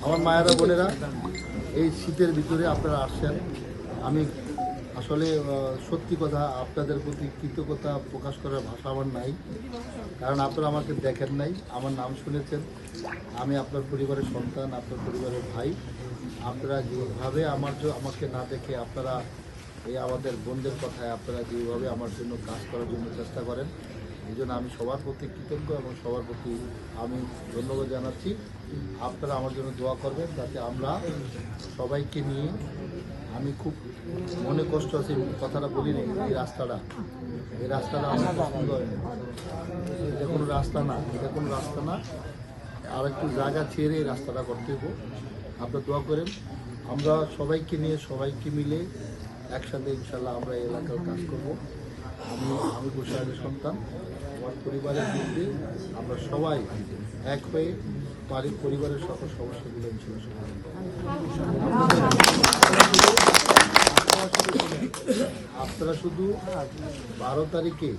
আমার মায়েরা বোনেরা, এই শীতের ভিতরে আপনারা আসছেন। আমি আসলে সত্যি কথা আপনাদের প্রতি কৃতজ্ঞতা প্রকাশ করার ভাষা আমার নাই, কারণ আপনারা আমাকে দেখেন নাই, আমার নাম শুনেছেন। আমি আপনার পরিবারের সন্তান, আপনার পরিবারের ভাই। আপনারা যেভাবে আমাকে না দেখে আপনারা এই আমাদের বোনদের কথায় আপনারা যেভাবে আমার জন্য কাজ করার জন্য চেষ্টা করেন, এই জন্য আমি সবার প্রতি কৃতজ্ঞ এবং সবার প্রতি আমি ধন্যবাদ জানাচ্ছি। আপনারা আমার জন্য দোয়া করবেন যাতে আমরা সবাইকে নিয়ে, আমি খুব মনে কষ্ট আছে কথাটা বলিনি, এই রাস্তাটা আমার পছন্দ হয়নি। এটা কোনো রাস্তা না, আর একটু জায়গা ছেড়ে এই রাস্তাটা করতে হবো। আপনারা দোয়া করেন, আমরা সবাইকে নিয়ে সবাইকে মিলে একসাথে ইনশাল্লাহ আমরা এই এলাকার কাজ করব। আমি গোসাইয়ের সন্তান, আমার পরিবারের মধ্যে আমরা সবাই এক হয়ে পরিবারের সকল সমস্যাগুলো ইনশাল্লাহ আপনারা শুধু 12 তারিখে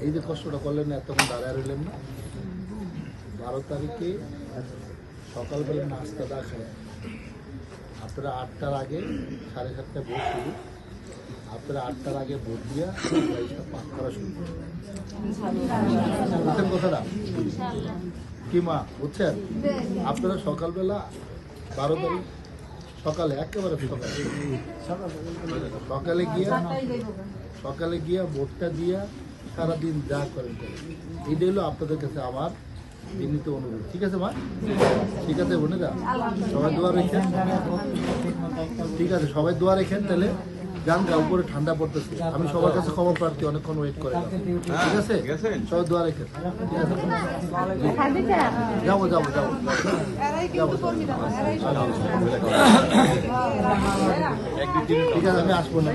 এই যে কষ্টটা করলেন না, এতক্ষণ দাঁড়ায় রইলেন না, 12 তারিখে সকালবেলা নাস্তাটা খায় আপনারা 8টার আগে, 7:30টায় ভোট শুরু, আপনারা 8টার আগে ভোট দিয়া পাস করা শুরু করবেন। বুঝছেন কথাটা কি মা? বুঝছেন? আপনারা সকালবেলা 12 তারিখ সকালে, একেবারে সকালে গিয়া ভোটটা দিয়া সারাদিন যা করেন এটাই হলো আপনাদের কাছে আমার বিনীত অনুরোধ। ঠিক আছে মা? ঠিক আছে বোনেরা, সবাই দোয়া রেখেন। ঠিক আছে, সবাই দোয়া রেখেন। তাহলে যান, উপরে ঠান্ডা পড়তেছে, আমি সবার কাছে ক্ষমা প্রার্থী, অনেকক্ষণ ওয়েট করে। ঠিক আছে, সবাই দোয়া রেখেন। ঠিক আছে, যাবো। ঠিক আছে, আমি আসবো না।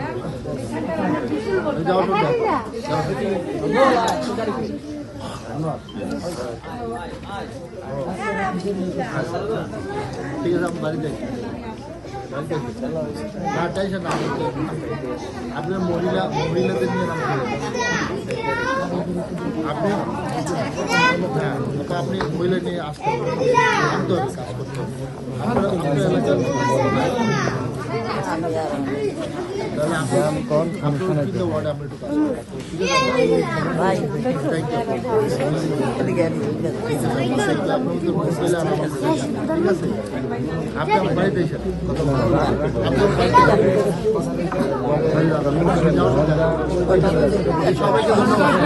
ঠিক আছে, আমি বাড়ি যাই। না টেনশন না, আপনার মহিলাদের নিয়ে নাম আপনি মহিলা নিয়ে আসতে আনতে হবে, কাজ করতে হবে। আপনারা এলাকার তাহলে আপনার ওয়ার্ডে আপনি একটু কাজ করবেন। ঠিক আছে, আপনি আমার বাড়িতে এসে সবাইকে ধন্যবাদ।